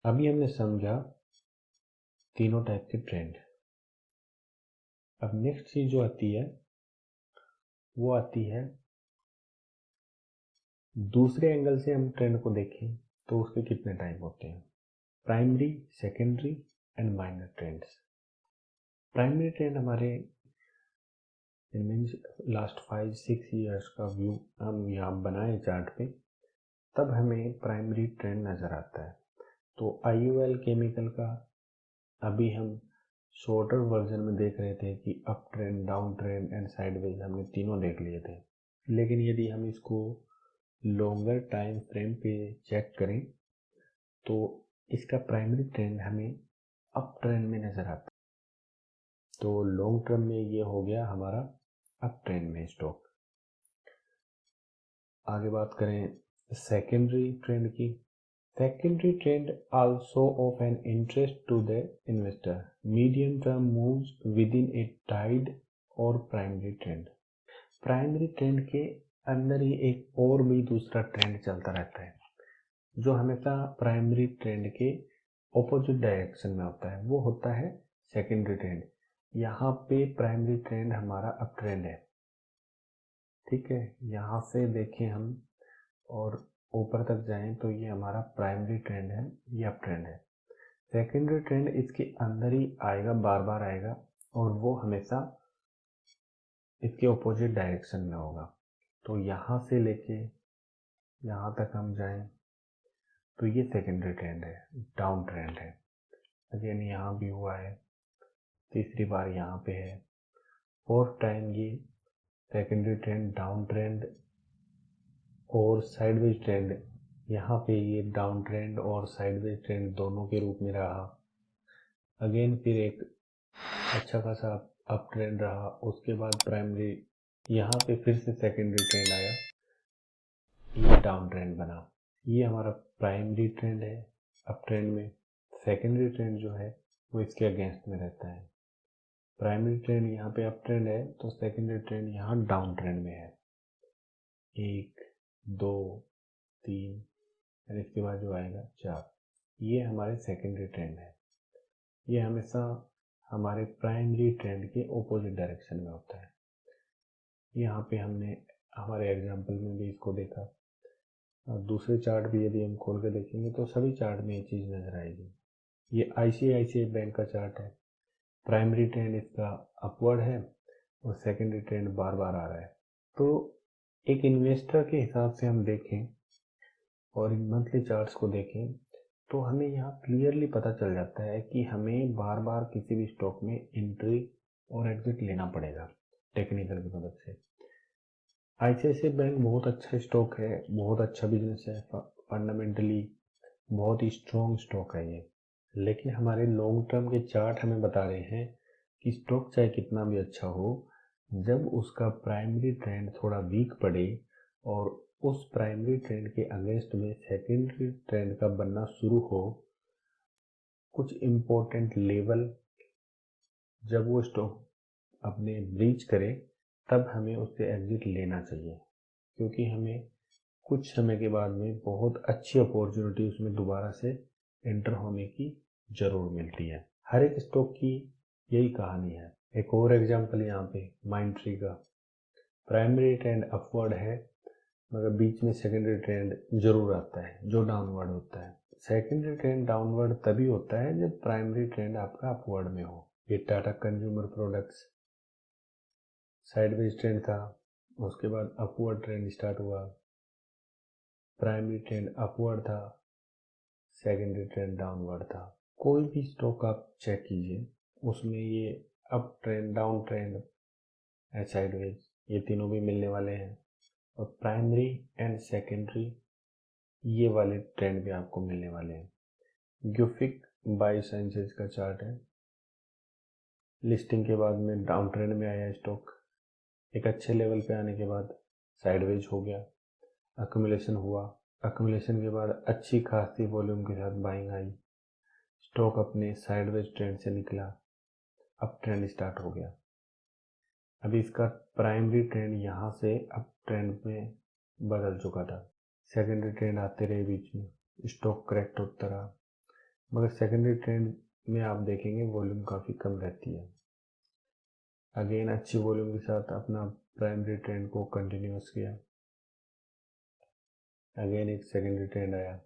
अभी हमने समझा तीनों टाइप के ट्रेंड। अब नेक्स्ट चीज जो आती है वो आती है दूसरे एंगल से हम ट्रेंड को देखें तो उसके कितने टाइप होते हैं। Primary, secondary and minor trends. Primary trend हमारे मीन्स लास्ट 5-6 ईयर्स का व्यू हम यहाँ बनाए चार्ट पे, तब हमें प्राइमरी ट्रेंड नज़र आता है। तो IOL केमिकल का अभी हम शॉर्टर वर्जन में देख रहे थे कि up trend, down trend and sideways हमने तीनों देख लिए थे। लेकिन यदि हम इसको लॉन्गर टाइम फ्रेम पे चेक करें तो इसका प्राइमरी ट्रेंड हमें अप ट्रेंड में नज़र आता है। तो लॉन्ग टर्म में ये हो गया हमारा अप ट्रेंड में स्टॉक। आगे बात करें सेकेंडरी ट्रेंड की। Secondary trend also of an interest to the investor. Medium term moves within a tide और प्राइमरी ट्रेंड। प्राइमरी ट्रेंड के अंदर ही एक और भी दूसरा ट्रेंड चलता रहता है जो हमेशा प्राइमरी ट्रेंड के ऑपोजिट डायरेक्शन में होता है, वो होता है सेकेंडरी ट्रेंड। यहाँ पे प्राइमरी ट्रेंड हमारा अप ट्रेंड है, ठीक है। यहाँ से देखें हम और ऊपर तक जाएं तो ये हमारा प्राइमरी ट्रेंड है, ये अप ट्रेंड है। सेकेंडरी ट्रेंड इसके अंदर ही आएगा, बार बार आएगा और वो हमेशा इसके ऑपोजिट डायरेक्शन में होगा। तो यहाँ से लेके यहाँ तक हम जाएं तो ये सेकेंडरी ट्रेंड है, डाउन ट्रेंड है। अगेन यहाँ भी हुआ है, तीसरी बार यहाँ पे है, फोर्थ टाइम ये सेकेंडरी ट्रेंड, डाउन ट्रेंड और साइडवेज ट्रेंड। यहाँ पे ये डाउन ट्रेंड और साइडवेज ट्रेंड दोनों के रूप में रहा। अगेन फिर एक अच्छा खासा अप ट्रेंड रहा, उसके बाद प्राइमरी, यहाँ पे फिर से सेकेंडरी ट्रेंड आया, ये डाउन ट्रेंड बना। ये हमारा प्राइमरी ट्रेंड है अप ट्रेंड में। सेकेंडरी ट्रेंड जो है वो इसके अगेंस्ट में रहता है। प्राइमरी ट्रेंड यहाँ पे अप ट्रेंड है तो सेकेंडरी ट्रेंड यहाँ डाउन ट्रेंड में है। 1, 2, 3 और इसके बाद जो आएगा 4, ये हमारे सेकेंडरी ट्रेंड है। ये हमेशा हमारे प्राइमरी ट्रेंड के ऑपोजिट डायरेक्शन में होता है। यहाँ पे हमने हमारे एग्जाम्पल में भी इसको देखा और दूसरे चार्ट भी यदि हम खोल के देखेंगे तो सभी चार्ट में ये चीज़ नज़र आएगी। ये ICICI बैंक का चार्ट है। प्राइमरी ट्रेंड इसका अपवर्ड है और सेकेंडरी ट्रेंड बार बार आ रहा है। तो एक इन्वेस्टर के हिसाब से हम देखें और इन मंथली चार्ट्स को देखें तो हमें यहाँ क्लियरली पता चल जाता है कि हमें बार बार किसी भी स्टॉक में एंट्री और एग्जिट लेना पड़ेगा टेक्निकल की मदद से। ICICI बैंक बहुत अच्छा स्टॉक है, बहुत अच्छा बिजनेस है, फंडामेंटली बहुत ही स्ट्रॉन्ग स्टॉक है ये। लेकिन हमारे लॉन्ग टर्म के चार्ट हमें बता रहे हैं कि स्टॉक चाहे कितना भी अच्छा हो, जब उसका प्राइमरी ट्रेंड थोड़ा वीक पड़े और उस प्राइमरी ट्रेंड के अगेंस्ट में सेकेंडरी ट्रेंड का बनना शुरू हो, कुछ इम्पोर्टेंट लेवल जब वो स्टॉक अपने ब्रीच करे, तब हमें उससे एग्जिट लेना चाहिए, क्योंकि हमें कुछ समय के बाद में बहुत अच्छी अपॉर्चुनिटी उसमें दोबारा से एंटर होने की ज़रूर मिलती है। हर एक स्टॉक की यही कहानी है। एक और एग्जांपल यहाँ पे माइंडट्री का। प्राइमरी ट्रेंड अपवर्ड है मगर बीच में सेकेंडरी ट्रेंड जरूर आता है जो डाउनवर्ड होता है। सेकेंडरी ट्रेंड डाउनवर्ड तभी होता है जब प्राइमरी ट्रेंड आपका अपवर्ड में हो। ये Tata consumer products sideways trend था, उसके बाद अपवर्ड ट्रेंड स्टार्ट हुआ, प्राइमरी ट्रेंड अपवर्ड था, सेकेंडरी ट्रेंड डाउनवर्ड था। कोई भी स्टॉक आप चेक कीजिए, उसमें ये up trend, down trend, sideways, ये तीनों भी मिलने वाले हैं और प्राइमरी एंड सेकेंडरी ये वाले ट्रेंड भी आपको मिलने वाले हैं। ग्यूफिक बायोसाइंसेज का चार्ट है। लिस्टिंग के बाद में डाउन ट्रेंड में आया स्टॉक, एक अच्छे लेवल पे आने के बाद साइडवेज हो गया, अक्यूमुलेशन हुआ, अक्यूमुलेशन के बाद अच्छी खासी वॉल्यूम के साथ बाइंग आई, स्टॉक अपने साइडवेज ट्रेंड से निकला, अप ट्रेंड स्टार्ट हो गया। अभी इसका प्राइमरी ट्रेंड यहाँ से अप ट्रेंड में बदल चुका था, सेकेंडरी ट्रेंड आते रहे बीच में, स्टॉक करेक्ट होता रहा, मगर सेकेंडरी ट्रेंड में आप देखेंगे वॉल्यूम काफ़ी कम रहती है। अगेन अच्छी वॉल्यूम के साथ अपना प्राइमरी ट्रेंड को कंटिन्यूस किया, अगेन एक सेकेंडरी ट्रेंड आया,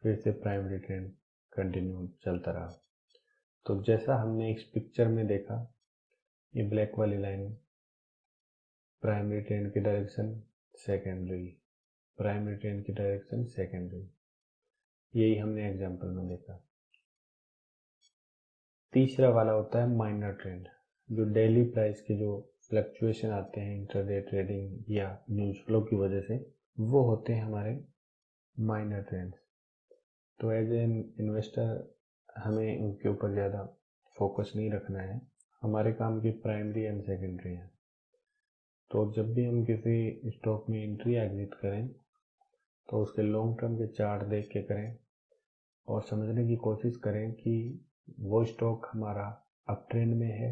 फिर से प्राइमरी ट्रेंड कंटिन्यू चलता रहा। तो जैसा हमने इस पिक्चर में देखा, ये ब्लैक वाली लाइन प्राइमरी ट्रेंड की डायरेक्शन सेकेंडरी, प्राइमरी ट्रेंड की डायरेक्शन सेकेंडरी, यही हमने एग्जांपल में देखा। तीसरा वाला होता है माइनर ट्रेंड, जो डेली प्राइस के जो फ्लक्चुएशन आते हैं इंट्राडे ट्रेडिंग या न्यूज फ्लो की वजह से, वो होते हैं हमारे माइनर ट्रेंड्स। तो एज एन इन्वेस्टर हमें उनके ऊपर ज़्यादा फोकस नहीं रखना है, हमारे काम की प्राइमरी एंड सेकेंडरी है। तो जब भी हम किसी स्टॉक में एंट्री एग्जिट करें तो उसके लॉन्ग टर्म के चार्ट देख के करें और समझने की कोशिश करें कि वो स्टॉक हमारा अप ट्रेंड में है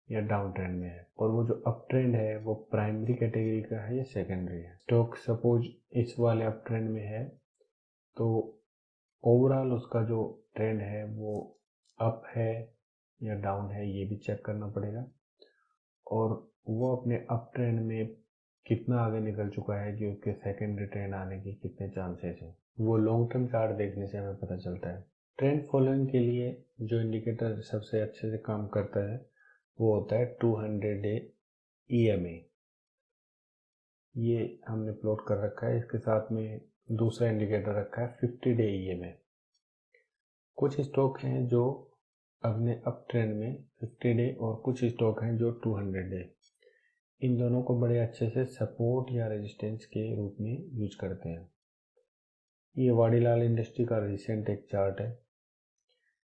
या डाउन ट्रेंड में है, और वो जो अप ट्रेंड है वो प्राइमरी कैटेगरी का है या सेकेंडरी है। स्टॉक सपोज इस वाले अप ट्रेंड में है तो ओवरऑल उसका जो ट्रेंड है वो अप है या डाउन है, ये भी चेक करना पड़ेगा, और वो अपने अप ट्रेंड में कितना आगे निकल चुका है कि उसके सेकेंडरी ट्रेंड आने के कितने चांसेस हैं, वो लॉन्ग टर्म चार्ट देखने से हमें पता चलता है। ट्रेंड फॉलोइंग के लिए जो इंडिकेटर सबसे अच्छे से काम करता है वो होता है 200 डे EMA। ये हमने प्लॉट कर रखा है, इसके साथ में दूसरा इंडिकेटर रखा है 50 डे EMA। कुछ स्टॉक हैं जो अपने अप ट्रेंड में 50 डे और कुछ स्टॉक हैं जो 200 डे, इन दोनों को बड़े अच्छे से सपोर्ट या रेजिस्टेंस के रूप में यूज करते हैं। ये वाडीलाल इंडस्ट्री का रिसेंट एक चार्ट है,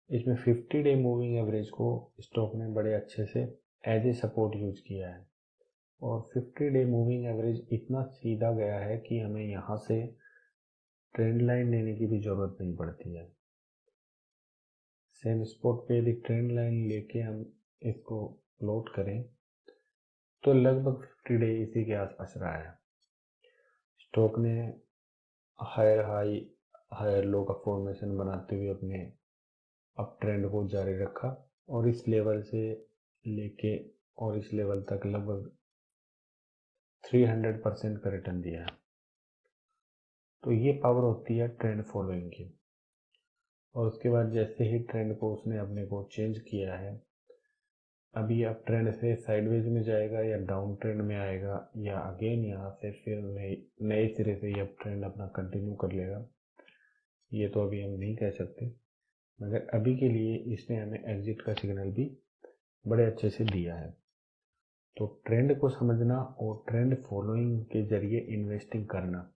इसमें 50 डे मूविंग एवरेज को स्टॉक ने बड़े अच्छे से एज ए सपोर्ट यूज किया है, और 50 डे मूविंग एवरेज इतना सीधा गया है कि हमें यहाँ से ट्रेंड लाइन लेने की भी ज़रूरत नहीं पड़ती है। सेम स्पॉट पे यदि ट्रेंड लाइन लेके हम इसको प्लॉट करें तो लगभग 50 डे इसी के आसपास रहा है। स्टॉक ने हायर हाई हायर लो का फॉर्मेशन बनाते हुए अपने अप ट्रेंड को जारी रखा, और इस लेवल से लेके और इस लेवल तक लगभग 300% का रिटर्न दिया है। तो ये पावर होती है ट्रेंड फॉलोइंग की। और उसके बाद जैसे ही ट्रेंड को उसने अपने को चेंज किया है, अभी अप ट्रेंड से साइडवेज में जाएगा या डाउन ट्रेंड में आएगा, या अगेन यहाँ से फिर नए सिरे से ये अप ट्रेंड अपना कंटिन्यू कर लेगा, ये तो अभी हम नहीं कह सकते, मगर अभी के लिए इसने हमें एग्जिट का सिग्नल भी बड़े अच्छे से दिया है। तो ट्रेंड को समझना और ट्रेंड फॉलोइंग के जरिए इन्वेस्टिंग करना,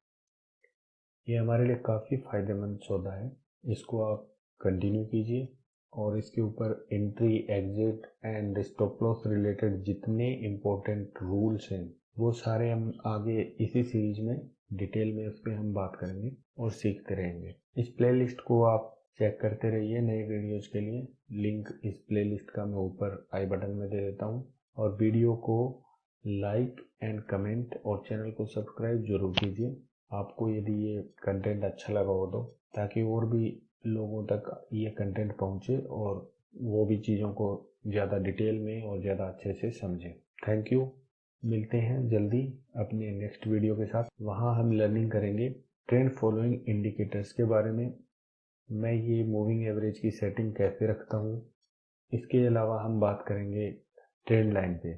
ये हमारे लिए काफ़ी फ़ायदेमंद सौदा है। इसको आप कंटिन्यू कीजिए, और इसके ऊपर entry exit and stop loss related जितने इम्पोर्टेंट रूल्स हैं वो सारे हम आगे इसी सीरीज में डिटेल में उस पर हम बात करेंगे और सीखते रहेंगे। इस प्लेलिस्ट को आप चेक करते रहिए नए वीडियोज के लिए। लिंक इस प्लेलिस्ट का मैं ऊपर आई बटन में दे देता हूँ, और वीडियो को लाइक एंड कमेंट और चैनल को सब्सक्राइब जरूर कीजिए आपको यदि ये कंटेंट अच्छा लगा हो तो, ताकि और भी लोगों तक ये कंटेंट पहुंचे और वो भी चीज़ों को ज़्यादा डिटेल में और ज़्यादा अच्छे से समझें। Thank you. मिलते हैं जल्दी अपने नेक्स्ट वीडियो के साथ। वहाँ हम लर्निंग करेंगे ट्रेंड फॉलोइंग इंडिकेटर्स के बारे में, मैं ये मूविंग एवरेज की सेटिंग कैसे रखता हूँ, इसके अलावा हम बात करेंगे ट्रेंड लाइन पे।